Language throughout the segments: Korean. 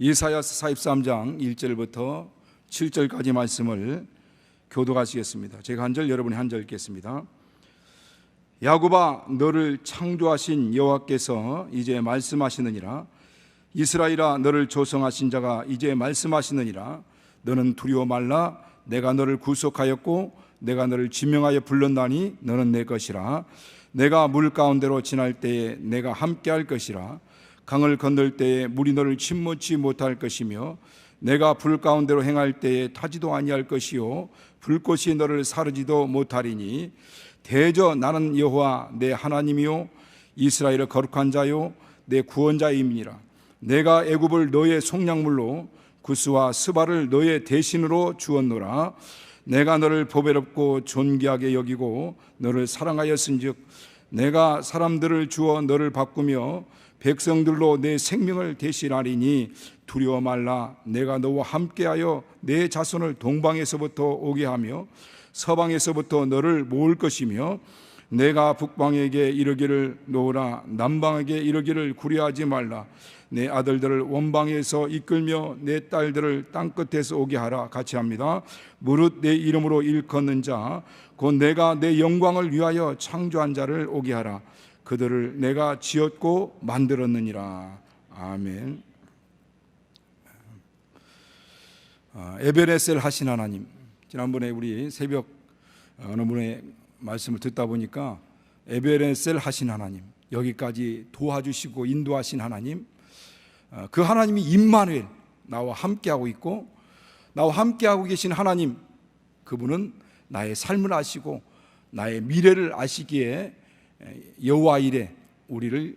이사야서 43장 1절부터 7절까지 말씀을 교독하시겠습니다. 제가 한 절, 여러분이 한 절 읽겠습니다. 야곱아, 너를 창조하신 여호와께서 이제 말씀하시느니라. 이스라엘아, 너를 조성하신 자가 이제 말씀하시느니라. 너는 두려워 말라. 내가 너를 구속하였고 내가 너를 지명하여 불렀나니 너는 내 것이라. 내가 물 가운데로 지날 때에 내가 함께할 것이라. 강을 건널 때에 물이 너를 침몰치 못할 것이며 내가 불 가운데로 행할 때에 타지도 아니할 것이요 불꽃이 너를 사르지도 못하리니 대저 나는 여호와 내 하나님이요 이스라엘의 거룩한 자요 내 구원자임이니라. 내가 애굽을 너의 속량물로 구스와 스바를 너의 대신으로 주었노라. 내가 너를 보배롭고 존귀하게 여기고 너를 사랑하였은즉 내가 사람들을 주어 너를 바꾸며 백성들로 내 생명을 대신하리니 두려워 말라. 내가 너와 함께하여 내 자손을 동방에서부터 오게 하며 서방에서부터 너를 모을 것이며 내가 북방에게 이르기를 놓으라 남방에게 이르기를 구려하지 말라. 내 아들들을 원방에서 이끌며 내 딸들을 땅끝에서 오게 하라. 같이 합니다. 무릇 내 이름으로 일컫는 자 곧 내가 내 영광을 위하여 창조한 자를 오게 하라. 그들을 내가 지었고 만들었느니라. 아멘. 에베네셀 하신 하나님, 지난번에 우리 새벽 어느 분의 말씀을 듣다 보니까 에베네셀 하신 하나님, 여기까지 도와주시고 인도하신 하나님, 그 하나님이 임마누엘, 나와 함께하고 있고 나와 함께하고 계신 하나님, 그분은 나의 삶을 아시고 나의 미래를 아시기에 여호와 이레, 우리를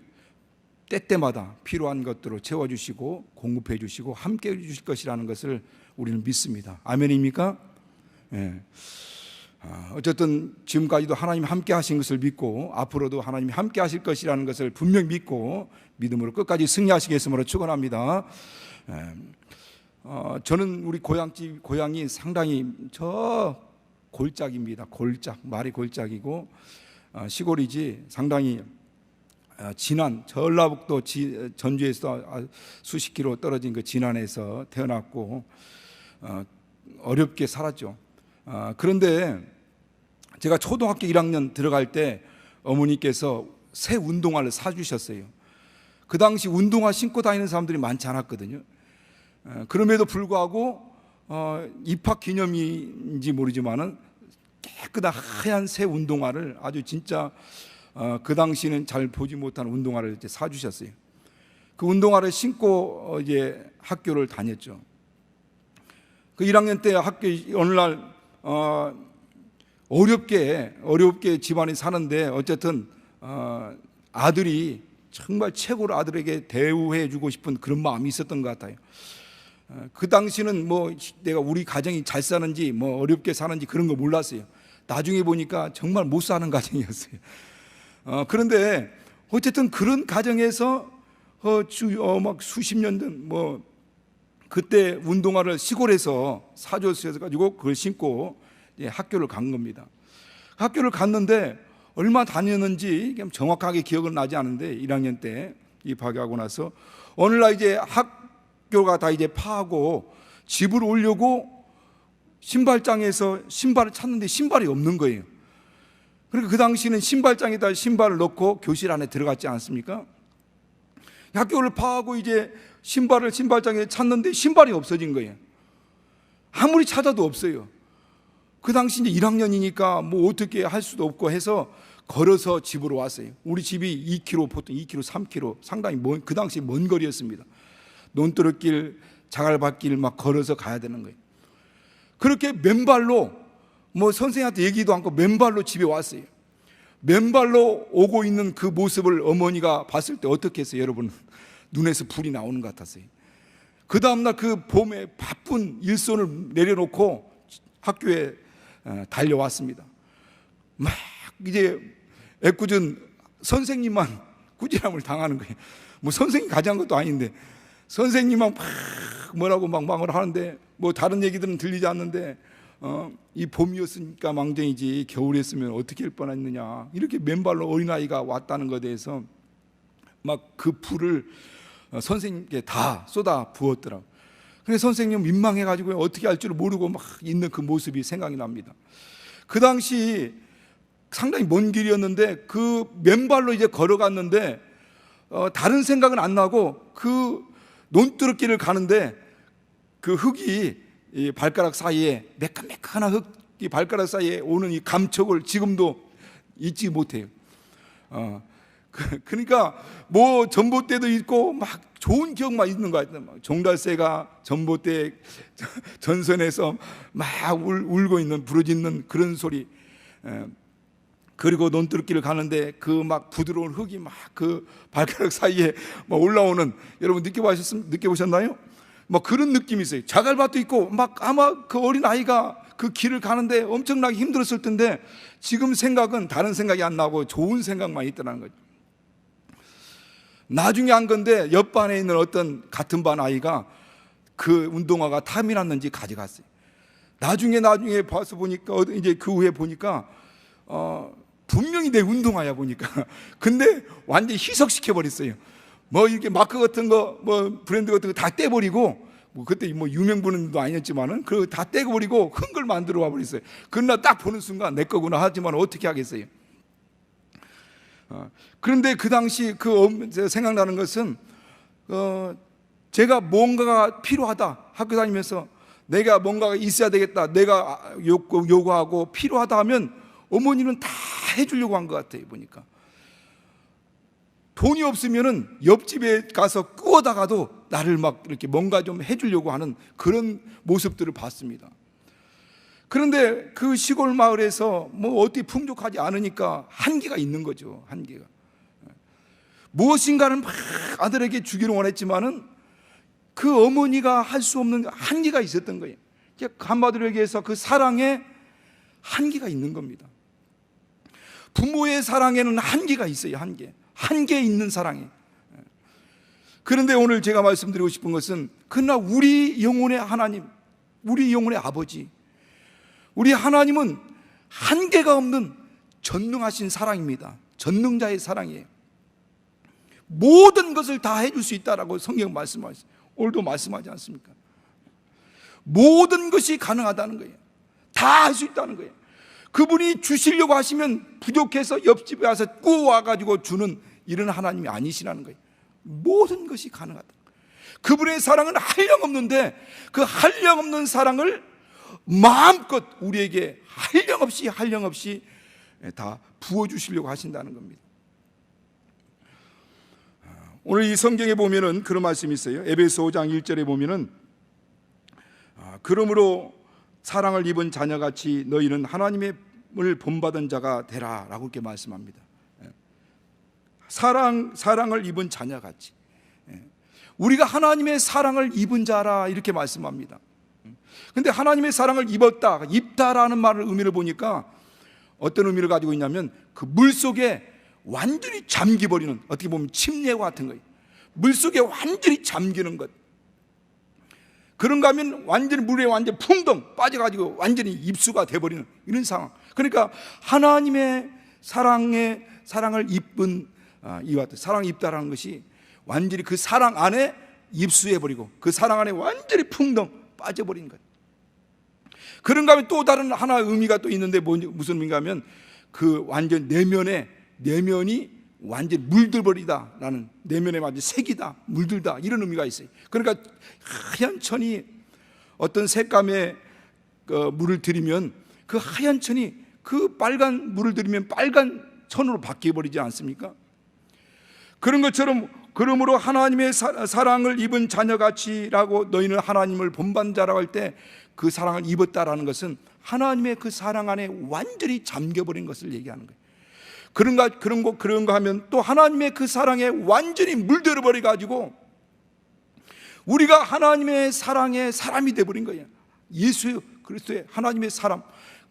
때때마다 필요한 것들로 채워주시고 공급해 주시고 함께해 주실 것이라는 것을 우리는 믿습니다. 아멘입니까? 예. 어쨌든 지금까지도 하나님 함께 하신 것을 믿고 앞으로도 하나님이 함께 하실 것이라는 것을 분명히 믿고 믿음으로 끝까지 승리하시겠음으로 축원합니다. 저는 우리 고향이 상당히 저 골짜기입니다. 골짝, 말이 골짜기고 시골이지 상당히 진안, 전라북도 전주에서 수십 킬로 떨어진 그 진안에서 태어났고 어렵게 살았죠. 그런데 제가 초등학교 1학년 들어갈 때 어머니께서 새 운동화를 사주셨어요. 그 당시 운동화 신고 다니는 사람들이 많지 않았거든요. 그럼에도 불구하고 입학 기념일인지 모르지만은 깨끗한 하얀 새 운동화를 아주 진짜 그 당시는 잘 보지 못한 운동화를 이제 사주셨어요. 그 운동화를 신고 이제 학교를 다녔죠. 그 1학년 때 학교 어느 날 어렵게 집안이 사는데 어쨌든 아들이 정말 최고로 아들에게 대우해 주고 싶은 그런 마음이 있었던 것 같아요. 그 당시는 뭐 내가 우리 가정이 잘 사는지 뭐 어렵게 사는지 그런 거 몰랐어요. 나중에 보니까 정말 못 사는 가정이었어요. 그런데 어쨌든 그런 가정에서 막 수십 년 전 뭐 그때 운동화를 시골에서 사줬어 가지고 그걸 신고 학교를 간 겁니다. 학교를 갔는데 얼마 다녔는지 정확하게 기억은 나지 않은데 1학년 때 입학하고 나서 어느 날 이제 학교가 다 이제 파하고 집을 오려고 신발장에서 신발을 찾는데 신발이 없는 거예요. 그러니까 그 당시는 신발장에다 신발을 넣고 교실 안에 들어갔지 않습니까? 학교를 파하고 이제 신발을 신발장에 찾는데 신발이 없어진 거예요. 아무리 찾아도 없어요. 그 당시 이제 1학년이니까 뭐 어떻게 할 수도 없고 해서 걸어서 집으로 왔어요. 우리 집이 2km, 보통 2km, 3km 상당히 그 당시 먼 거리였습니다. 논두렁길, 자갈밭길 막 걸어서 가야 되는 거예요. 그렇게 맨발로 뭐 선생님한테 얘기도 않고 맨발로 집에 왔어요. 맨발로 오고 있는 그 모습을 어머니가 봤을 때 어떻게 했어요? 여러분, 눈에서 불이 나오는 것 같았어요. 그 다음날 그 봄에 바쁜 일손을 내려놓고 학교에 달려왔습니다. 막 이제 애꿎은 선생님만 꾸지람을 당하는 거예요. 뭐 선생님 가장 것도 아닌데 선생님만 막 뭐라고 막 막을 하는데 뭐 다른 얘기들은 들리지 않는데 이 봄이었으니까 망정이지 겨울이었으면 어떻게 할 뻔했느냐 이렇게 맨발로 어린아이가 왔다는 것에 대해서 막 그 불을 선생님께 다 쏟아 부었더라고요. 그래서 선생님 민망해가지고 어떻게 할 줄 모르고 막 있는 그 모습이 생각이 납니다. 그 당시 상당히 먼 길이었는데 그 맨발로 이제 걸어갔는데 다른 생각은 안 나고 그 논두렁길을 가는데 그 흙이 이 발가락 사이에 매끈매끈한 흙이 발가락 사이에 오는 이 감촉을 지금도 잊지 못해요. 그러니까 뭐 전봇대도 있고 막 좋은 기억만 있는 것 같아요. 종달새가 전봇대 전선에서 막 울고 있는 부르짖는 그런 소리. 그리고 논두렁길을 가는데 그 막 부드러운 흙이 막 그 발가락 사이에 막 올라오는, 여러분 느껴보셨나요? 뭐 그런 느낌이 있어요. 자갈밭도 있고 막 아마 그 어린 아이가 그 길을 가는데 엄청나게 힘들었을 텐데 지금 생각은 다른 생각이 안 나고 좋은 생각만 있더라는 거죠. 나중에 한 건데 옆반에 있는 어떤 같은 반 아이가 그 운동화가 탐이 났는지 가져갔어요. 나중에 봐서 보니까 이제 그 후에 보니까 분명히 내 운동화야 보니까. 근데 완전히 희석시켜 버렸어요. 뭐 이렇게 마크 같은 거, 뭐 브랜드 같은 거 다 떼버리고, 뭐 그때 뭐 유명 브랜드도 아니었지만은 그 다 떼버리고 큰 걸 만들어 와 버렸어요. 그러나 딱 보는 순간 내 거구나 하지만 어떻게 하겠어요. 그런데 그 당시 생각나는 것은 제가 뭔가가 필요하다, 학교 다니면서 내가 뭔가가 있어야 되겠다, 내가 요구하고 필요하다 하면 어머니는 다 해주려고 한 것 같아요. 보니까 돈이 없으면은 옆집에 가서 꾸어다가도 나를 막 이렇게 뭔가 좀 해주려고 하는 그런 모습들을 봤습니다. 그런데 그 시골 마을에서 뭐 어떻게 풍족하지 않으니까 한계가 있는 거죠. 한계가. 무엇인가를 막 아들에게 주기를 원했지만은 그 어머니가 할 수 없는 한계가 있었던 거예요. 한마디로 얘기해서 그 사랑에 한계가 있는 겁니다. 부모의 사랑에는 한계가 있어요. 한계 있는 사랑에. 그런데 오늘 제가 말씀드리고 싶은 것은 그러나 우리 영혼의 하나님, 우리 영혼의 아버지, 우리 하나님은 한계가 없는 전능하신 사랑입니다. 전능자의 사랑이에요. 모든 것을 다 해줄 수 있다라고 성경 말씀하셨어요. 오늘도 말씀하지 않습니까? 모든 것이 가능하다는 거예요. 다 할 수 있다는 거예요. 그분이 주시려고 하시면 부족해서 옆집에 와서 구워와가지고 주는 이런 하나님이 아니시라는 거예요. 모든 것이 가능하다. 그분의 사랑은 한량없는데 그 한량없는 사랑을 마음껏 우리에게 한량없이 다 부어주시려고 하신다는 겁니다. 오늘 이 성경에 보면은 그런 말씀이 있어요. 에베소 5장 1절에 보면은 그러므로 사랑을 입은 자녀같이 너희는 하나님을 본받은 자가 되라 라고 이렇게 말씀합니다. 사랑을 입은 자녀같이, 우리가 하나님의 사랑을 입은 자라 이렇게 말씀합니다. 근데 하나님의 사랑을 입다라는 말을 의미를 보니까 어떤 의미를 가지고 있냐면 그 물속에 완전히 잠기버리는, 어떻게 보면 침례와 같은 거예요. 물속에 완전히 잠기는 것. 그런가 하면 완전히 물에 완전히 풍덩 빠져가지고 완전히 입수가 돼버리는 이런 상황. 그러니까 하나님의 사랑을 입은 이와 같은 사랑을 입다라는 것이 완전히 그 사랑 안에 입수해버리고 그 사랑 안에 완전히 풍덩 빠져버린 것. 그런가 하면 또 다른 하나의 의미가 또 있는데 무슨 의미인가 하면 그 완전 내면이 완전 물들버리다라는, 내면에 완전 색이다, 물들다, 이런 의미가 있어요. 그러니까 하얀 천이 어떤 색감의 물을 들이면 그 하얀 천이 그 빨간 물을 들이면 빨간 천으로 바뀌어버리지 않습니까? 그런 것처럼 그러므로 하나님의 사랑을 입은 자녀같이라고 너희는 하나님을 본받는 자라고 할 때 그 사랑을 입었다라는 것은 하나님의 그 사랑 안에 완전히 잠겨버린 것을 얘기하는 거예요. 그런가 하면 또 하나님의 그 사랑에 완전히 물들어 버려 가지고 우리가 하나님의 사랑의 사람이 돼 버린 거예요. 예수 그리스도의 하나님의 사람,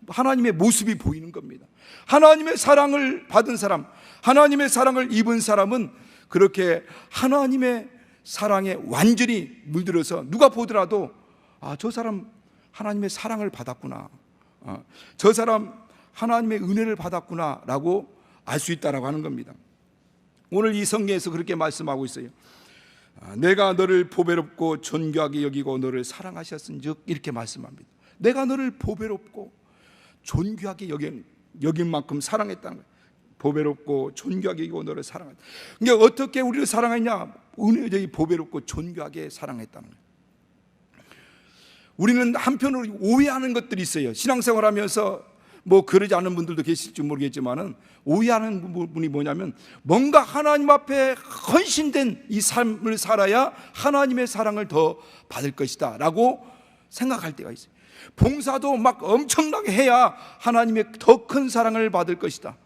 하나님의 모습이 보이는 겁니다. 하나님의 사랑을 받은 사람, 하나님의 사랑을 입은 사람은 그렇게 하나님의 사랑에 완전히 물들어서 누가 보더라도 저 사람 하나님의 사랑을 받았구나, 저 사람 하나님의 은혜를 받았구나 라고 알 수 있다라고 하는 겁니다. 오늘 이 성경에서 그렇게 말씀하고 있어요. 내가 너를 보배롭고 존귀하게 여기고 너를 사랑하셨은즉 이렇게 말씀합니다. 내가 너를 보배롭고 존귀하게 여긴 만큼 사랑했다는 거예요. 보배롭고 존귀하게 여기고 너를 사랑했다. 그러니까 어떻게 우리를 사랑했냐? 은혜적이 보배롭고 존귀하게 사랑했다는 거예요. 우리는 한편으로 오해하는 것들이 있어요. 신앙생활하면서 뭐 그러지 않은 분들도 계실지 모르겠지만은 오해하는 부분이 뭐냐면 뭔가 하나님 앞에 헌신된 이 삶을 살아야 하나님의 사랑을 더 받을 것이다 라고 생각할 때가 있어요. 봉사도 막 엄청나게 해야 하나님의 더 큰 사랑을 받을 것이다.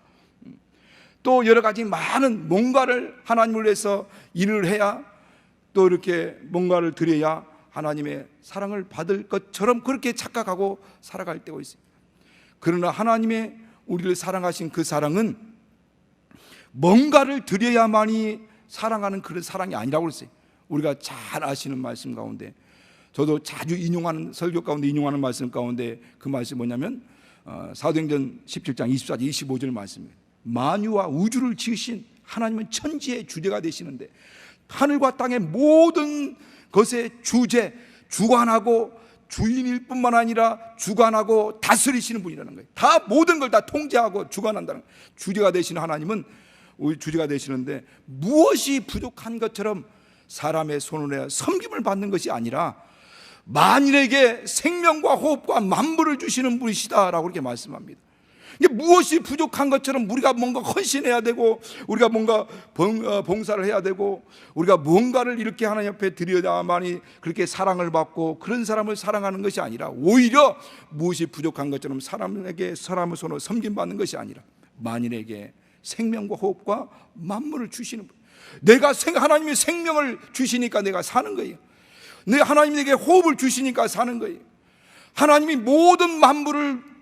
또 여러 가지 많은 뭔가를 하나님을 위해서 일을 해야 또 이렇게 뭔가를 드려야 하나님의 사랑을 받을 것처럼 그렇게 착각하고 살아갈 때가 있어요. 그러나 하나님의 우리를 사랑하신 그 사랑은 뭔가를 드려야만이 사랑하는 그런 사랑이 아니라고 그랬어요. 우리가 잘 아시는 말씀 가운데, 저도 자주 인용하는 설교 가운데 인용하는 말씀 가운데 그 말씀이 뭐냐면 사도행전 17장 24절 25절 말씀입니다. 만유와 우주를 지으신 하나님은 천지의 주제가 되시는데 하늘과 땅의 모든 것의 주제, 주관하고 주인일 뿐만 아니라 주관하고 다스리시는 분이라는 거예요. 다 모든 걸 다 통제하고 주관한다는 거예요. 주제가 되시는 하나님은 우리 주제가 되시는데 무엇이 부족한 것처럼 사람의 손을 섬김을 받는 것이 아니라 만일에게 생명과 호흡과 만물을 주시는 분이시다라고 그렇게 말씀합니다. 무엇이 부족한 것처럼 우리가 뭔가 헌신해야 되고 우리가 뭔가 봉사를 해야 되고 우리가 뭔가를 이렇게 하나님 앞에 드려야만이 그렇게 사랑을 받고 그런 사람을 사랑하는 것이 아니라 오히려 무엇이 부족한 것처럼 사람에게 사람의 손으로 섬김받는 것이 아니라 만인에게 생명과 호흡과 만물을 주시는 분. 내가 하나님이 생명을 주시니까 내가 사는 거예요. 하나님이 내게 호흡을 주시니까 사는 거예요. 하나님이 모든 만물을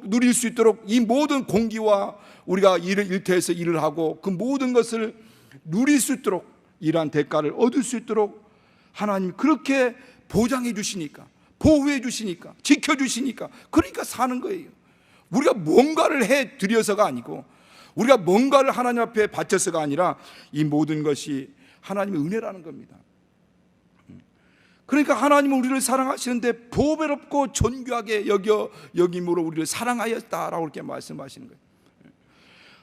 누릴 수 있도록 이 모든 공기와 우리가 일터에서 일을 하고 그 모든 것을 누릴 수 있도록 이러한 대가를 얻을 수 있도록 하나님이 그렇게 보장해 주시니까, 보호해 주시니까, 지켜 주시니까, 그러니까 사는 거예요. 우리가 뭔가를 해 드려서가 아니고 우리가 뭔가를 하나님 앞에 바쳐서가 아니라 이 모든 것이 하나님의 은혜라는 겁니다. 그러니까 하나님은 우리를 사랑하시는데 보배롭고 존귀하게 여김으로 우리를 사랑하였다라고 이렇게 말씀하시는 거예요.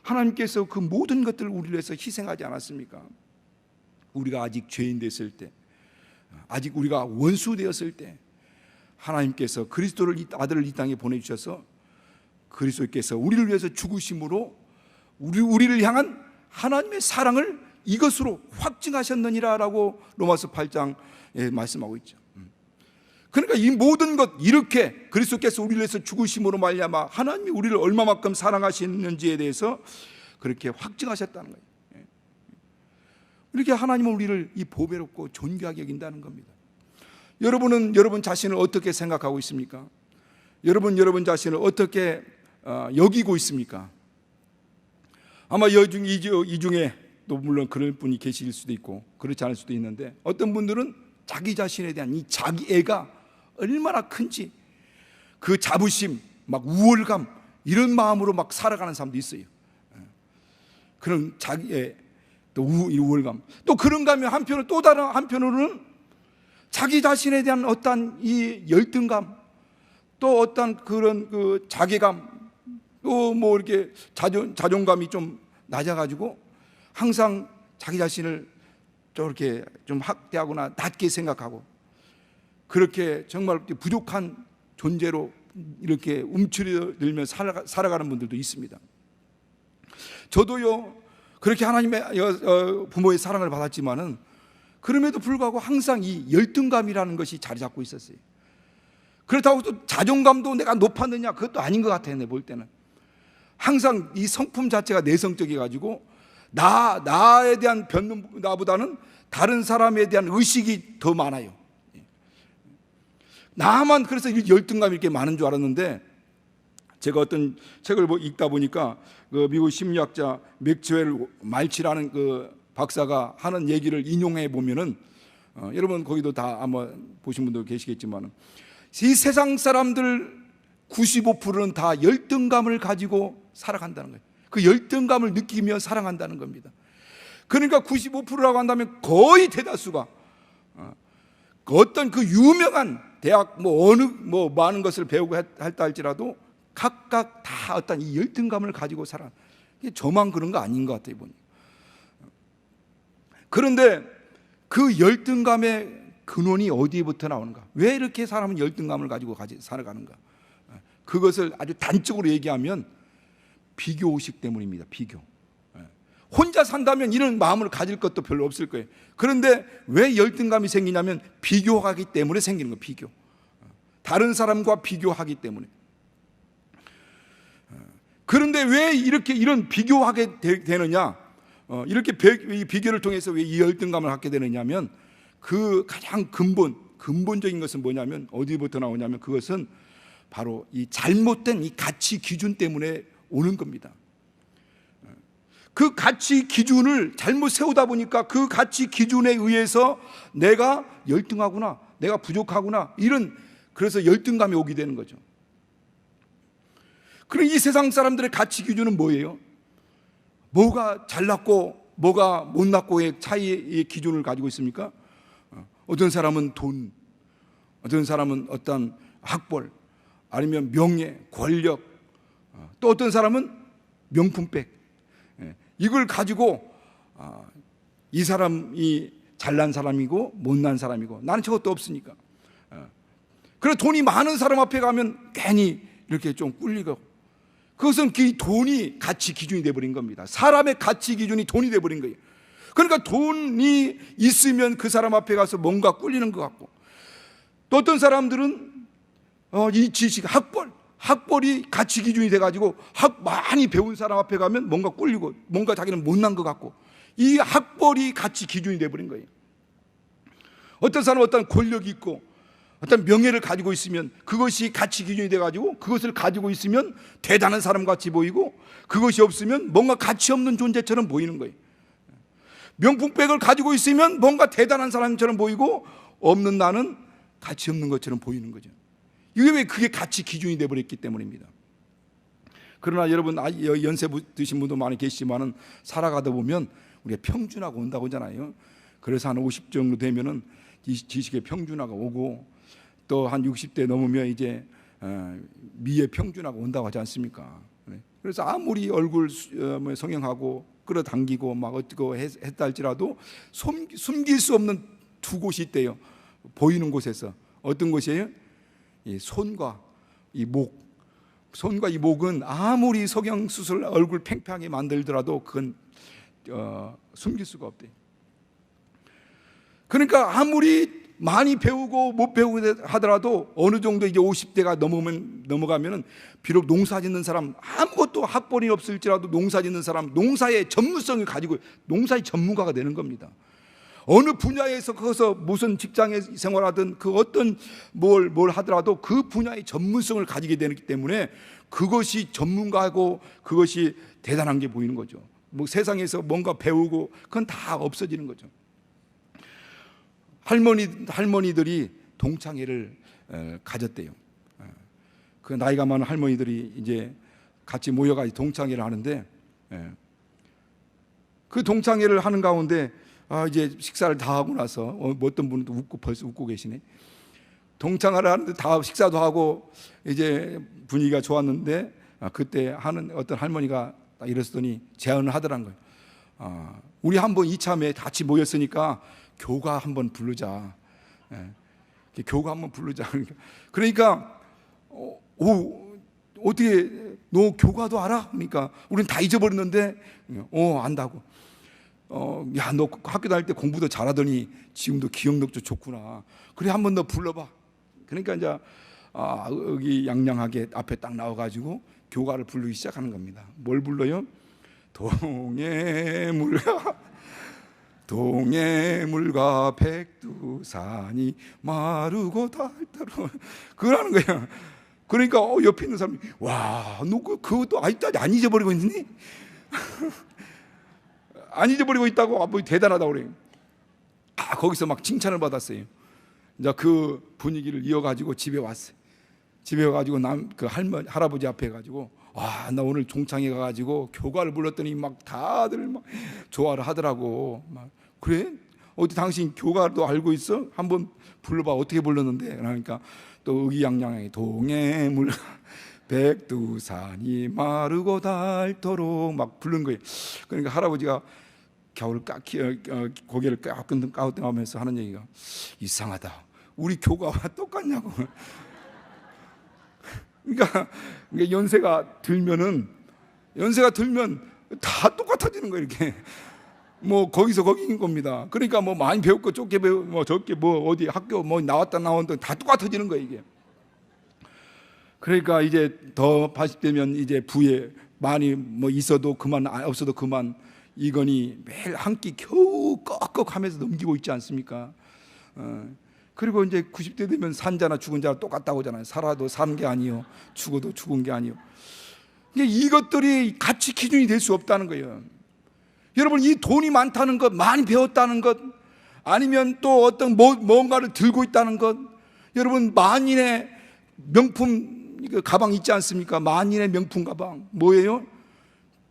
하나님께서 그 모든 것들을 우리를 위해서 희생하지 않았습니까? 우리가 아직 죄인 됐을 때, 아직 우리가 원수 되었을 때 하나님께서 그리스도를 아들을 이 땅에 보내주셔서 그리스도께서 우리를 위해서 죽으심으로 우리를 향한 하나님의 사랑을 이것으로 확증하셨느니라라고 로마서 8장 말씀하고 있죠. 그러니까 이 모든 것 이렇게 그리스도께서 우리를 위해서 죽으심으로 말미암아 하나님이 우리를 얼마만큼 사랑하시는지에 대해서 그렇게 확증하셨다는 거예요. 이렇게 하나님은 우리를 이 보배롭고 존귀하게 여긴다는 겁니다. 여러분은 여러분 자신을 어떻게 생각하고 있습니까? 여러분 자신을 어떻게 여기고 있습니까? 아마 이 중에 또 물론 그럴 분이 계실 수도 있고 그렇지 않을 수도 있는데 어떤 분들은 자기 자신에 대한 이 자기애가 얼마나 큰지 그 자부심, 막 우월감 이런 마음으로 막 살아가는 사람도 있어요. 그런 자기애 또 우월감 또 그런가 하면 한편으로 또 다른 한편으로는 자기 자신에 대한 어떤 이 열등감 또 어떤 그런 그 자괴감 또 뭐 이렇게 자존감이 좀 낮아가지고 항상 자기 자신을 이렇게 좀 학대하거나 낮게 생각하고 그렇게 정말 부족한 존재로 이렇게 움츠러들며 살아가는 분들도 있습니다. 저도요 그렇게 하나님의 부모의 사랑을 받았지만은 그럼에도 불구하고 항상 이 열등감이라는 것이 자리 잡고 있었어요. 그렇다고 또 자존감도 내가 높았느냐 그것도 아닌 것 같아요. 내 볼 때는 항상 이 성품 자체가 내성적이 가지고 나에 대한 나보다는 다른 사람에 대한 의식이 더 많아요. 나만 그래서 열등감이 이렇게 많은 줄 알았는데 제가 어떤 책을 읽다 보니까 그 미국 심리학자 맥스웰 말치라는 그 박사가 하는 얘기를 인용해 보면은 여러분 거기도 다 아마 보신 분도 계시겠지만 이 세상 사람들 95%는 다 열등감을 가지고 살아간다는 거예요. 그 열등감을 느끼며 사랑한다는 겁니다. 그러니까 95%라고 한다면 거의 대다수가 어떤 그 유명한 대학 어느 많은 것을 배우고 했다 할지라도 각각 다 어떤 이 열등감을 가지고 살아. 저만 그런 거 아닌 것 같아요, 보니. 그런데 그 열등감의 근원이 어디부터 나오는가? 왜 이렇게 사람은 열등감을 가지고 살아가는가? 그것을 아주 단적으로 얘기하면 비교의식 때문입니다. 비교. 혼자 산다면 이런 마음을 가질 것도 별로 없을 거예요. 그런데 왜 열등감이 생기냐면 비교하기 때문에 생기는 거예요. 비교. 다른 사람과 비교하기 때문에. 그런데 왜 이렇게 이런 비교하게 되느냐? 이렇게 비교를 통해서 왜 이 열등감을 갖게 되느냐면 그 가장 근본적인 것은 뭐냐면 어디부터 나오냐면 그것은 바로 이 잘못된 이 가치 기준 때문에 오는 겁니다. 그 가치 기준을 잘못 세우다 보니까 그 가치 기준에 의해서 내가 열등하구나, 내가 부족하구나, 그래서 열등감이 오게 되는 거죠. 그럼 이 세상 사람들의 가치 기준은 뭐예요? 뭐가 잘났고 뭐가 못났고의 차이의 기준을 가지고 있습니까? 어떤 사람은 돈, 어떤 사람은 어떤 학벌, 아니면 명예, 권력, 또 어떤 사람은 명품백. 이걸 가지고 이 사람이 잘난 사람이고 못난 사람이고 나는 저것도 없으니까. 그래서 돈이 많은 사람 앞에 가면 괜히 이렇게 좀 꿀리고, 그것은 그 돈이 가치 기준이 돼버린 겁니다. 사람의 가치 기준이 돈이 돼버린 거예요. 그러니까 돈이 있으면 그 사람 앞에 가서 뭔가 꿀리는 것 같고, 또 어떤 사람들은 이 지식, 학벌이 가치 기준이 돼가지고 많이 배운 사람 앞에 가면 뭔가 꿀리고 뭔가 자기는 못난 것 같고, 이 학벌이 가치 기준이 돼버린 거예요. 어떤 사람은 어떤 권력이 있고 어떤 명예를 가지고 있으면 그것이 가치 기준이 돼가지고 그것을 가지고 있으면 대단한 사람 같이 보이고, 그것이 없으면 뭔가 가치 없는 존재처럼 보이는 거예요. 명품백을 가지고 있으면 뭔가 대단한 사람처럼 보이고, 없는 나는 가치 없는 것처럼 보이는 거죠. 이게 왜 그게 가치 기준이 돼버렸기 때문입니다. 그러나 여러분, 연세 드신 분도 많이 계시지만은 살아가다 보면 우리가 평준화가 온다고 하잖아요. 그래서 한 50 정도 되면은 지식의 평준화가 오고, 또 한 60대 넘으면 이제 미의 평준화가 온다고 하지 않습니까? 그래서 아무리 얼굴 성형하고 끌어당기고 막 어쩌고 했다 할지라도 숨길 수 없는 두 곳이 있대요. 보이는 곳에서. 어떤 곳이에요? 이 손과 이 목. 손과 이 목은 아무리 성형수술 얼굴 팽팽하게 만들더라도 그건 숨길 수가 없대요. 그러니까 아무리 많이 배우고 못 배우고 하더라도 어느 정도 이제 50대가 넘어가면은 비록 농사 짓는 사람, 아무것도 학벌이 없을지라도 농사 짓는 사람, 농사의 전문성을 가지고 농사의 전문가가 되는 겁니다. 어느 분야에서 거기서 무슨 직장에 생활하든 그 어떤 뭘 하더라도 그 분야의 전문성을 가지게 되기 때문에 그것이 전문가고 그것이 대단한 게 보이는 거죠. 뭐 세상에서 뭔가 배우고 그건 다 없어지는 거죠. 할머니들이 동창회를 가졌대요. 그 나이가 많은 할머니들이 이제 같이 모여가지고 동창회를 하는데, 그 동창회를 하는 가운데 이제 식사를 다 하고 나서 어떤 분은 벌써 웃고 계시네. 동창회를 하는데 다 식사도 하고 이제 분위기가 좋았는데 그때 하는 어떤 할머니가 이랬더니 제안을 하더란 거예요. 우리 한번 이참에 같이 모였으니까 교가 한번 부르자. 교가 한번 부르자. 그러니까 어떻게 너 교가도 알아? 그러니까 우리는 다 잊어버렸는데 안다고. 야, 너 학교 다닐 때 공부도 잘하더니 지금도 기억력도 좋구나. 그래, 한번 너 불러봐. 그러니까 이제 여기 양양하게 앞에 딱 나와가지고 교가를 부르기 시작하는 겁니다. 뭘 불러요? 동해물과 백두산이 마르고 닳도록, 그러는 거야. 그러니까 옆에 있는 사람이 와, 너 그것도 아직도 안 잊어버리고 있니? 안 잊어버리고 있다고? 뭐 대단하다고 그래요. 거기서 막 칭찬을 받았어요. 이제 그 분위기를 이어가지고 집에 왔어요. 집에 와가지고 그 할아버지 앞에 가지고 나 오늘 종창에 가가지고 교가를 불렀더니 막 다들 막 좋아를 하더라고. 막 그래? 어디 당신 교가도 알고 있어? 한번 불러봐. 어떻게 불렀는데? 그러니까 또 의기양양하게 동해물 백두산이 마르고 닳도록 막 부른 거예요. 그러니까 할아버지가 겨울 고개를 까웃하면서 하는 얘기가 이상하다. 우리 교가와 똑같냐고. 그러니까 연세가 들면 다 똑같아지는 거예요. 이렇게 뭐 거기서 거기인 겁니다. 그러니까 뭐 많이 배웠고 적게 배우 뭐 적게 뭐 어디 학교 뭐 나왔다 다 똑같아지는 거예요, 이게. 그러니까 이제 더 80대면 이제 부에 많이 뭐 있어도 그만, 없어도 그만, 이거니 매일 한 끼 겨우 꺽꺽하면서 넘기고 있지 않습니까? 그리고 이제 90대 되면 산 자나 죽은 자나 똑같다고 하잖아요. 살아도 산 게 아니요, 죽어도 죽은 게 아니요. 이것들이 가치 기준이 될 수 없다는 거예요. 여러분, 이 돈이 많다는 것, 많이 배웠다는 것, 아니면 또 어떤 뭔가를 들고 있다는 것, 여러분 만인의 명품 가방 있지 않습니까? 만인의 명품 가방 뭐예요?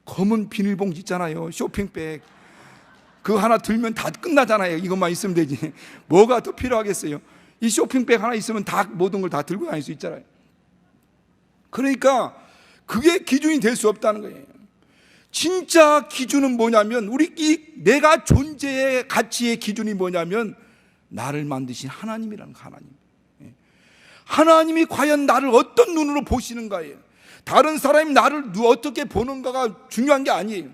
검은 비닐봉지 있잖아요. 쇼핑백. 그거 하나 들면 다 끝나잖아요. 이것만 있으면 되지. 뭐가 더 필요하겠어요? 이 쇼핑백 하나 있으면 다 모든 걸 다 들고 다닐 수 있잖아요. 그러니까 그게 기준이 될 수 없다는 거예요. 진짜 기준은 뭐냐면, 내가 존재의 가치의 기준이 뭐냐면 나를 만드신 하나님이라는 거. 하나님이 과연 나를 어떤 눈으로 보시는가예요. 다른 사람이 나를 어떻게 보는가가 중요한 게 아니에요.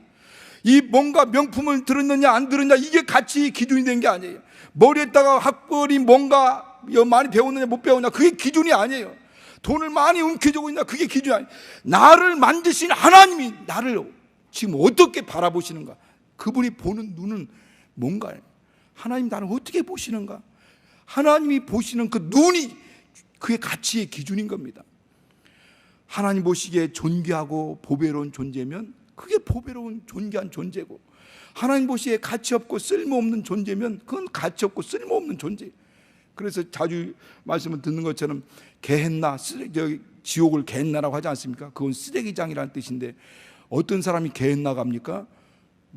이 뭔가 명품을 들었느냐 안 들었느냐 이게 가치 기준이 된 게 아니에요. 머리에다가 학벌이 뭔가 많이 배웠느냐 못 배웠느냐 그게 기준이 아니에요. 돈을 많이 움켜쥐고 있냐 그게 기준이 아니에요. 나를 만드신 하나님이 나를 지금 어떻게 바라보시는가, 그분이 보는 눈은 뭔가요? 하나님 나를 어떻게 보시는가, 하나님이 보시는 그 눈이 그게 가치의 기준인 겁니다. 하나님 보시기에 존귀하고 보배로운 존재면 그게 보배로운 존귀한 존재고, 하나님 보시기에 가치 없고 쓸모없는 존재면 그건 가치 없고 쓸모없는 존재. 그래서 자주 말씀을 듣는 것처럼 게헨나, 지옥을 게헨나라고 하지 않습니까? 그건 쓰레기장이라는 뜻인데, 어떤 사람이 게헨나 갑니까?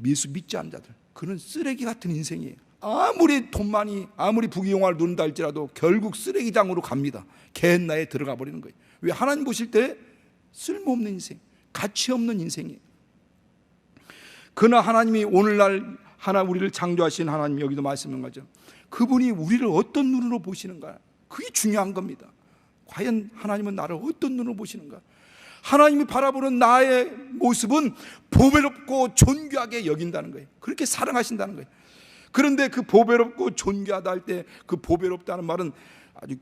예수 믿지 않는 자들, 그런 쓰레기 같은 인생이에요. 아무리 돈 많이, 아무리 부귀영화를 누린다 할지라도 결국 쓰레기장으로 갑니다. 게헨나에 들어가 버리는 거예요. 왜? 하나님 보실 때 쓸모없는 인생, 가치 없는 인생이에요. 그러나 하나님이 오늘날 우리를 창조하신 하나님, 여기도 말씀한 거죠. 그분이 우리를 어떤 눈으로 보시는가, 그게 중요한 겁니다. 과연 하나님은 나를 어떤 눈으로 보시는가. 하나님이 바라보는 나의 모습은 보배롭고 존귀하게 여긴다는 거예요. 그렇게 사랑하신다는 거예요. 그런데 그 보배롭고 존귀하다 할 때 그 보배롭다는 말은 아주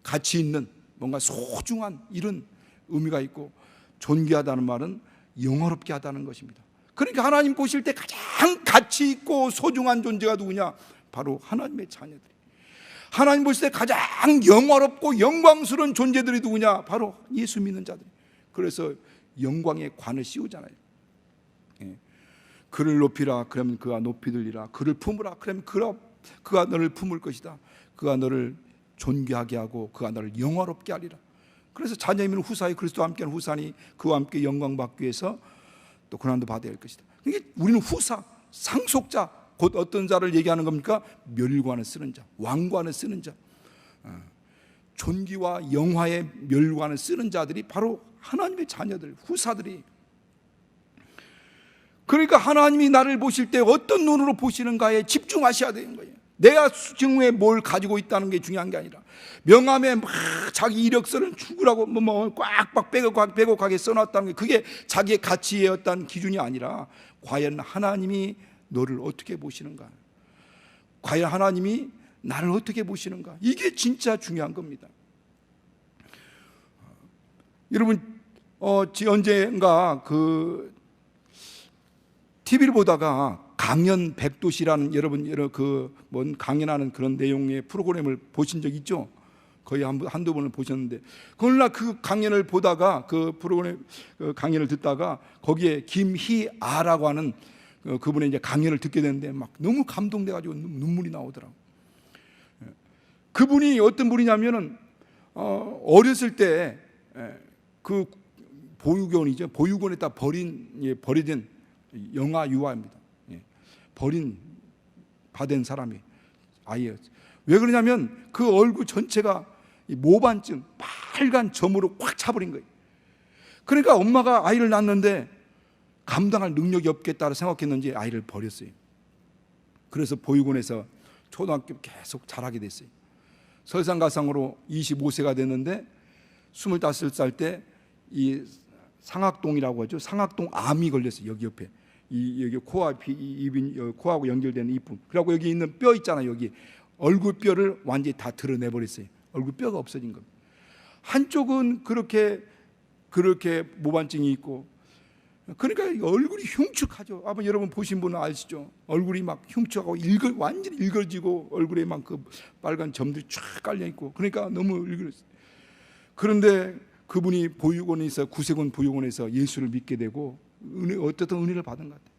가치 있는 뭔가 소중한 이런 의미가 있고, 존귀하다는 말은 영화롭게 하다는 것입니다. 그러니까 하나님 보실 때 가장 가치 있고 소중한 존재가 누구냐? 바로 하나님의 자녀들. 하나님 보실 때 가장 영화롭고 영광스러운 존재들이 누구냐? 바로 예수 믿는 자들. 그래서 영광의 관을 씌우잖아요. 그를 높이라 그러면 그가 높이 들리라. 그를 품으라 그러면 그가 너를 품을 것이다. 그가 너를 존귀하게 하고 그가 너를 영화롭게 하리라. 그래서 자녀이면 후사에 그리스도와 함께하는 후사니 그와 함께 영광 받기 위해서 또 고난도 받아야 할 것이다. 이게 우리는 후사, 상속자, 곧 어떤 자를 얘기하는 겁니까? 멸관을 쓰는 자, 왕관을 쓰는 자, 존귀와 영화의 멸관을 쓰는 자들이 바로 하나님의 자녀들, 후사들이. 그러니까 하나님이 나를 보실 때 어떤 눈으로 보시는가에 집중하셔야 되는 거예요. 내가 수중에 뭘 가지고 있다는 게 중요한 게 아니라, 명함에 막 자기 이력서를 죽으라고 꽉 빼곡하게 써놨다는 게 그게 자기의 가치의 어떤 기준이 아니라, 과연 하나님이 너를 어떻게 보시는가, 과연 하나님이 나를 어떻게 보시는가, 이게 진짜 중요한 겁니다. 여러분 언젠가 TV를 보다가 강연 백도시라는, 여러분 뭔 강연하는 그런 내용의 프로그램을 보신 적 있죠? 거의 한두 번을 보셨는데, 그러나 그 강연을 보다가 그 프로그램 강연을 듣다가 거기에 김희아라고 하는 그분의 이제 강연을 듣게 되는데 막 너무 감동돼 가지고 눈물이 나오더라고. 그분이 어떤 분이냐면은 어렸을 때 그 보육원이죠. 보육원에다 버려진 영아 유아입니다. 받은 사람이 아이였어요. 왜 그러냐면 그 얼굴 전체가 모반증, 빨간 점으로 꽉 차버린 거예요. 그러니까 엄마가 아이를 낳았는데 감당할 능력이 없겠다고 생각했는지 아이를 버렸어요. 그래서 보육원에서 초등학교 계속 자라게 됐어요. 설상가상으로 25세가 됐는데 25살 때 이 상악동이라고 하죠. 상악동 암이 걸렸어요. 여기 옆에 여기 코와 입이 코하고 연결되는 이품. 그리고 여기 있는 뼈 있잖아요. 여기 얼굴 뼈를 완전히 다 드러내 버렸어요. 얼굴 뼈가 없어진 겁니다. 한쪽은 그렇게 모반증이 있고, 그러니까 얼굴이 흉측하죠. 아마 여러분 보신 분은 아시죠? 얼굴이 막 흉측하고 완전히 일그러지고 얼굴에 막 그 빨간 점들이 쫙 깔려 있고, 그러니까 너무 일그러졌어요. 그런데 그분이 구세군 보육원에서 예수를 믿게 되고 어쨌든 은혜를 받은 것 같아요.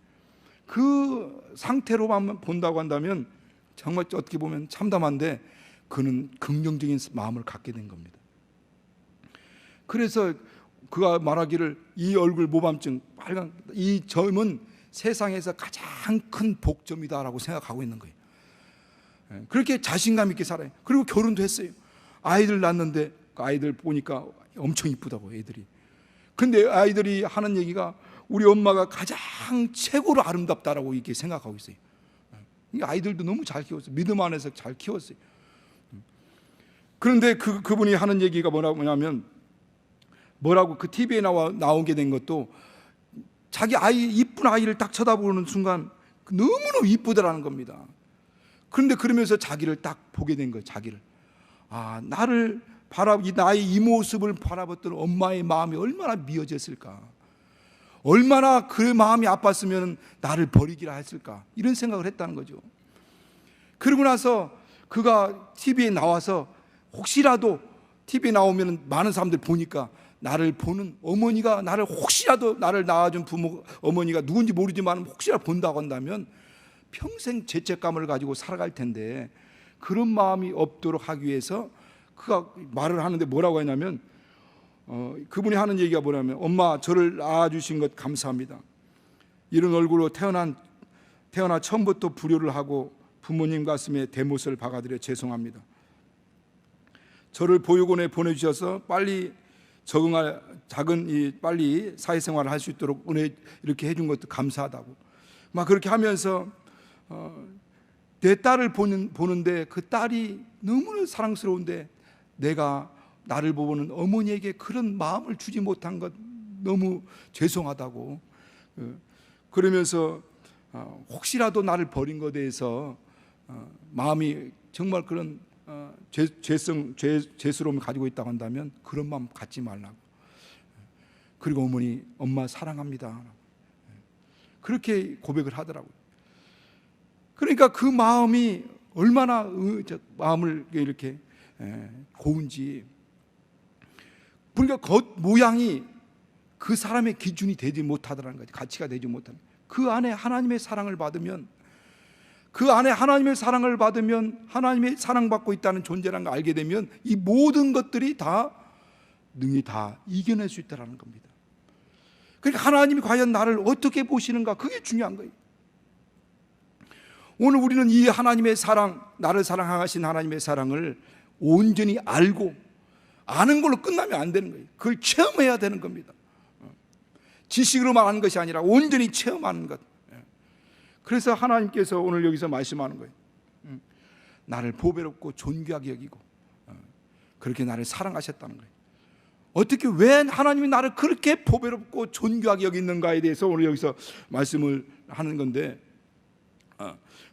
그 상태로만 본다고 한다면 정말 어떻게 보면 참담한데 그는 긍정적인 마음을 갖게 된 겁니다. 그래서 그가 말하기를 이 얼굴 모반증, 빨간 이 점은 세상에서 가장 큰 복점이다라고 생각하고 있는 거예요. 그렇게 자신감 있게 살아요. 그리고 결혼도 했어요. 아이들 낳는데 그 아이들 보니까 엄청 이쁘다고, 애들이. 근데 아이들이 하는 얘기가 우리 엄마가 가장 최고로 아름답다라고 이렇게 생각하고 있어요. 아이들도 너무 잘 키웠어요. 믿음 안에서 잘 키웠어요. 그런데 그분이 하는 얘기가 뭐냐면 그 TV에 나오게 된 것도 자기 이쁜 아이를 딱 쳐다보는 순간 너무너무 이쁘더라는 겁니다. 그런데 그러면서 자기를 딱 보게 된 거예요. 자기를. 나를 나의 이 모습을 바라봤던 엄마의 마음이 얼마나 미어졌을까, 얼마나 그 마음이 아팠으면 나를 버리기라 했을까, 이런 생각을 했다는 거죠. 그러고 나서 그가 TV에 나와서 혹시라도 TV에 나오면 많은 사람들 보니까 나를 보는 어머니가 혹시라도 나를 낳아준 어머니가 누군지 모르지만 혹시라도 본다고 한다면 평생 죄책감을 가지고 살아갈 텐데, 그런 마음이 없도록 하기 위해서 그가 말을 하는데 뭐라고 했냐면 그분이 하는 얘기가 뭐냐면 엄마, 저를 낳아주신 것 감사합니다. 이런 얼굴로 태어나 처음부터 불효를 하고 부모님 가슴에 대못을 박아드려 죄송합니다. 저를 보육원에 보내주셔서 빨리 빨리 사회생활을 할 수 있도록 은혜 이렇게 해준 것도 감사하다고 막 그렇게 하면서 내 딸을 보는데 그 딸이 너무나 사랑스러운데 내가 나를 보는 어머니에게 그런 마음을 주지 못한 것 너무 죄송하다고, 그러면서 혹시라도 나를 버린 것에 대해서 마음이 정말 그런 죄스러움을 가지고 있다고 한다면 그런 마음 갖지 말라고. 그리고 엄마 사랑합니다, 그렇게 고백을 하더라고요. 그러니까 그 마음이 얼마나 마음을 이렇게 고운지. 그러니까 겉 모양이 그 사람의 기준이 되지 못하더라는 거죠. 가치가 되지 못하는. 그 안에 하나님의 사랑을 받으면 하나님의 사랑받고 있다는 존재라는 걸 알게 되면 이 모든 것들이 능히 다 이겨낼 수 있다는 겁니다. 그러니까 하나님이 과연 나를 어떻게 보시는가, 그게 중요한 거예요. 오늘 우리는 이 하나님의 사랑, 나를 사랑하신 하나님의 사랑을 온전히 아는 걸로 끝나면 안 되는 거예요. 그걸 체험해야 되는 겁니다. 지식으로만 아는 것이 아니라 온전히 체험하는 것. 그래서 하나님께서 오늘 여기서 말씀하는 거예요. 나를 보배롭고 존귀하게 여기고 그렇게 나를 사랑하셨다는 거예요. 왜 하나님이 나를 그렇게 보배롭고 존귀하게 여기는가에 대해서 오늘 여기서 말씀을 하는 건데,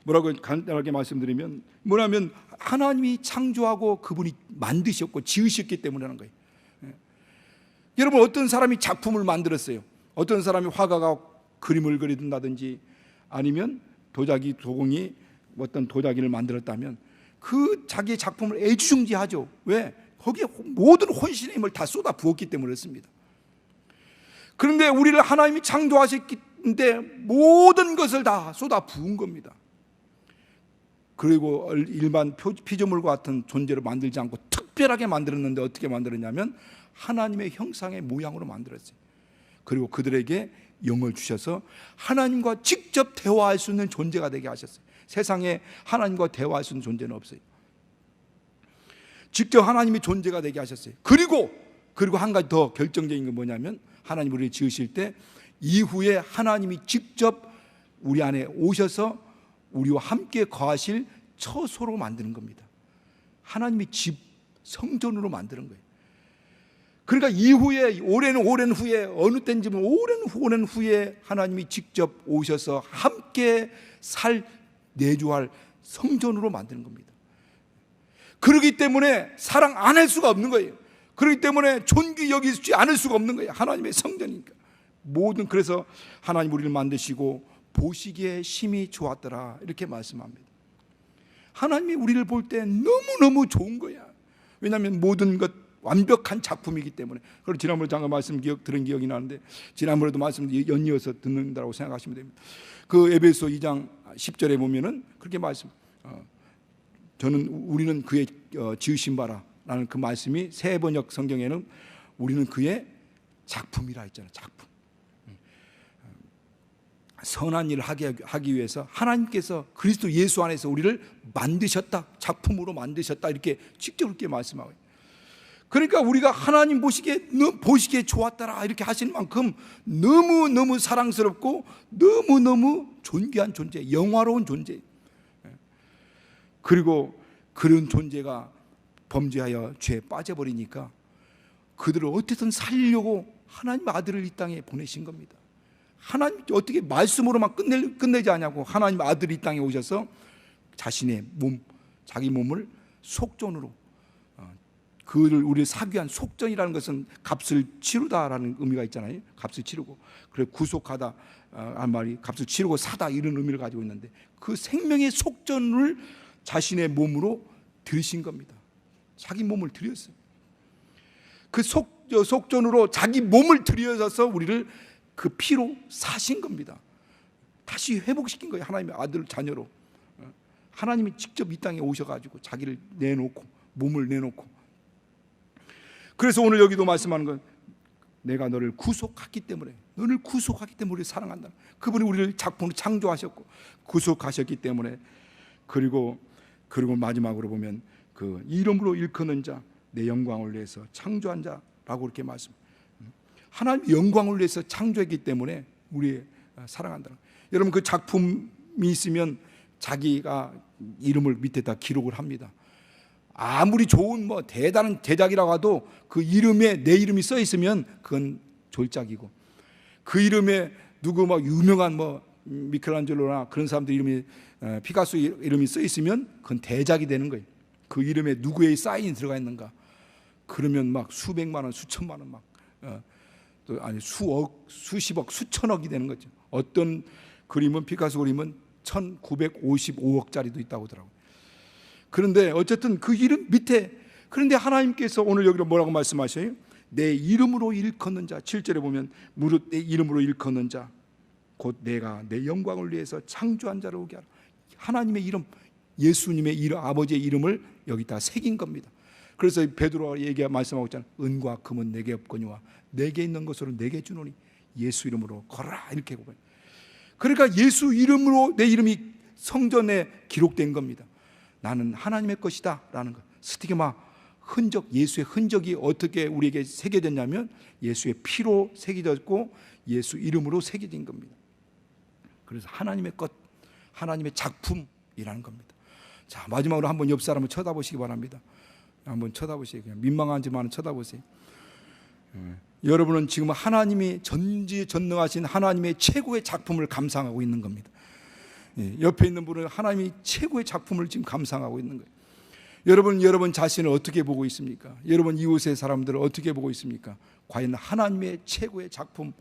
뭐라고 간단하게 말씀드리면 뭐냐면 하나님이 창조하고 그분이 만드셨고 지으셨기 때문에 하는 거예요. 여러분, 어떤 사람이 작품을 만들었어요. 어떤 사람이 화가가 그림을 그린다든지 아니면 도공이 어떤 도자기를 만들었다면 그 자기의 작품을 애지중지하죠. 왜? 거기에 모든 혼신의 힘을 다 쏟아 부었기 때문에 그렇습니다. 그런데 우리를 하나님이 창조하셨는데 모든 것을 다 쏟아 부은 겁니다. 그리고 일반 피조물과 같은 존재로 만들지 않고 특별하게 만들었는데 어떻게 만들었냐면 하나님의 형상의 모양으로 만들었어요. 그리고 그들에게 영을 주셔서 하나님과 직접 대화할 수 있는 존재가 되게 하셨어요. 세상에 하나님과 대화할 수 있는 존재는 없어요. 직접 하나님이 존재가 되게 하셨어요. 그리고 한 가지 더 결정적인 건 뭐냐면, 하나님 우리를 지으실 때 이후에 하나님이 직접 우리 안에 오셔서 우리와 함께 거하실 처소로 만드는 겁니다. 하나님이 집, 성전으로 만드는 거예요. 그러니까 이후에 오랜 후에, 어느 때인지 오랜 후에 하나님이 직접 오셔서 함께 내주할 성전으로 만드는 겁니다. 그렇기 때문에 사랑 안 할 수가 없는 거예요. 그렇기 때문에 존귀 여기지 않을 수가 없는 거예요. 하나님의 성전이니까. 그래서 하나님 우리를 만드시고 보시기에 심히 좋았더라, 이렇게 말씀합니다. 하나님이 우리를 볼 때 너무너무 좋은 거야. 왜냐하면 모든 것 완벽한 작품이기 때문에. 그리고 지난번에 잠깐 들은 기억이 나는데, 지난번에도 말씀 연이어서 듣는다고 생각하시면 됩니다. 그 에베소 2장 10절에 보면은 그렇게 우리는 그의 지으신 바라 라는 그 말씀이 새 번역 성경에는 우리는 그의 작품이라 했잖아요. 작품. 선한 일을 하기 위해서 하나님께서 그리스도 예수 안에서 우리를 만드셨다, 작품으로 만드셨다, 이렇게 직접 그렇게 말씀하고, 그러니까 우리가 하나님 보시기에 좋았더라 이렇게 하시는 만큼 너무너무 사랑스럽고 너무너무 존귀한 존재, 영화로운 존재. 그리고 그런 존재가 범죄하여 죄에 빠져버리니까 그들을 어떻게든 살리려고 하나님 아들을 이 땅에 보내신 겁니다. 하나님 어떻게 말씀으로만 끝내지 않냐고, 하나님 아들이 이 땅에 오셔서 자기 몸을 속전으로, 우리를 사기 위한 속전이라는 것은 값을 치르다라는 의미가 있잖아요. 값을 치르고, 그래 구속하다 한 말이 값을 치르고 사다, 이런 의미를 가지고 있는데, 그 생명의 속전을 자신의 몸으로 들이신 겁니다. 자기 몸을 들였어요. 그 속전으로 자기 몸을 들여서 우리를 그 피로 사신 겁니다. 다시 회복시킨 거예요. 하나님의 아들 자녀로. 하나님이 직접 이 땅에 오셔가지고 자기를 내놓고, 몸을 내놓고. 그래서 오늘 여기도 말씀하는 건, 내가 너를 구속했기 때문에 우리를 사랑한다. 그분이 우리를 작품으로 창조하셨고 구속하셨기 때문에. 그리고 마지막으로 보면 그 이름으로 일컫는 자, 내 영광을 위해서 창조한 자라고 이렇게 말씀. 하나님 영광을 위해서 창조했기 때문에 우리 사랑한다. 여러분, 그 작품이 있으면 자기가 이름을 밑에다 기록을 합니다. 아무리 좋은 대단한 제작이라고 해도 그 이름에 내 이름이 써 있으면 그건 졸작이고, 그 이름에 누구 유명한 미켈란젤로나 그런 사람들 이름이, 피카소 이름이 써 있으면 그건 대작이 되는 거예요. 그 이름에 누구의 사인이 들어가 있는가, 그러면 수백만 원, 수천만 원, 수억, 수십억, 수천억이 되는 거죠. 어떤 그림은, 피카소 그림은 1955억짜리도 있다고 하더라고요. 그런데 어쨌든 그 이름 밑에, 그런데 하나님께서 오늘 여기로 뭐라고 말씀하셔요? 내 이름으로 일컫는 자. 7절에 보면 무릇 내 이름으로 일컫는 자 곧 내가 내 영광을 위해서 창조한 자로 오게 하라. 하나님의 이름, 예수님의 이름, 아버지의 이름을 여기다 새긴 겁니다. 그래서 베드로가 말씀하고 있잖아요. 은과 금은 내게 없거니와 내게 있는 것으로 내게 주노니 예수 이름으로 걸어라, 이렇게 보면. 그러니까 예수 이름으로 내 이름이 성전에 기록된 겁니다. 나는 하나님의 것이다 라는 것. 스티그마, 흔적, 예수의 흔적이 어떻게 우리에게 새겨졌냐면 예수의 피로 새겨졌고 예수 이름으로 새겨진 겁니다. 그래서 하나님의 것, 하나님의 작품이라는 겁니다. 자, 마지막으로 한번 옆 사람을 쳐다보시기 바랍니다. 한번 쳐다보세요. 그냥 민망하지만 쳐다보세요. 여러분은 지금 하나님이 전지전능하신 하나님의 최고의 작품을 감상하고 있는 겁니다. 옆에 있는 분은 하나님이 최고의 작품을 지금 감상하고 있는 거예요. 여러분 자신을 어떻게 보고 있습니까? 여러분 이웃의 사람들을 어떻게 보고 있습니까? 과연 하나님의 최고의 작품,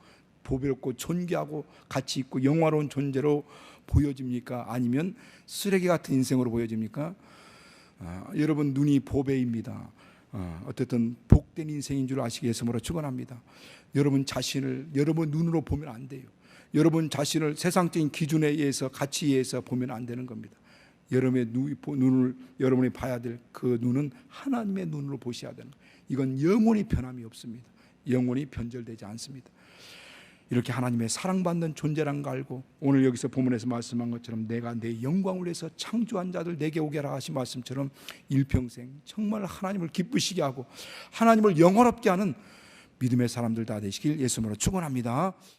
보배롭고 존귀하고 가치 있고 영화로운 존재로 보여집니까? 아니면 쓰레기 같은 인생으로 보여집니까? 여러분 눈이 보배입니다. 어쨌든 복된 인생인 줄 아시기 위해서 축원합니다. 여러분 자신을 여러분 눈으로 보면 안 돼요. 여러분 자신을 세상적인 기준에 의해서, 가치에 의해서 보면 안 되는 겁니다. 여러분의 눈을 여러분이 봐야 될 그 눈은 하나님의 눈으로 보셔야 되는 거예요. 이건 영원히 변함이 없습니다. 영원히 변절되지 않습니다. 이렇게 하나님의 사랑받는 존재란 걸 알고 오늘 여기서 본문에서 말씀한 것처럼 내가 내 영광을 위해서 창조한 자들 내게 오게 하라 하신 말씀처럼 일평생 정말 하나님을 기쁘시게 하고 하나님을 영화롭게 하는 믿음의 사람들 다 되시길 예수님으로 축원합니다.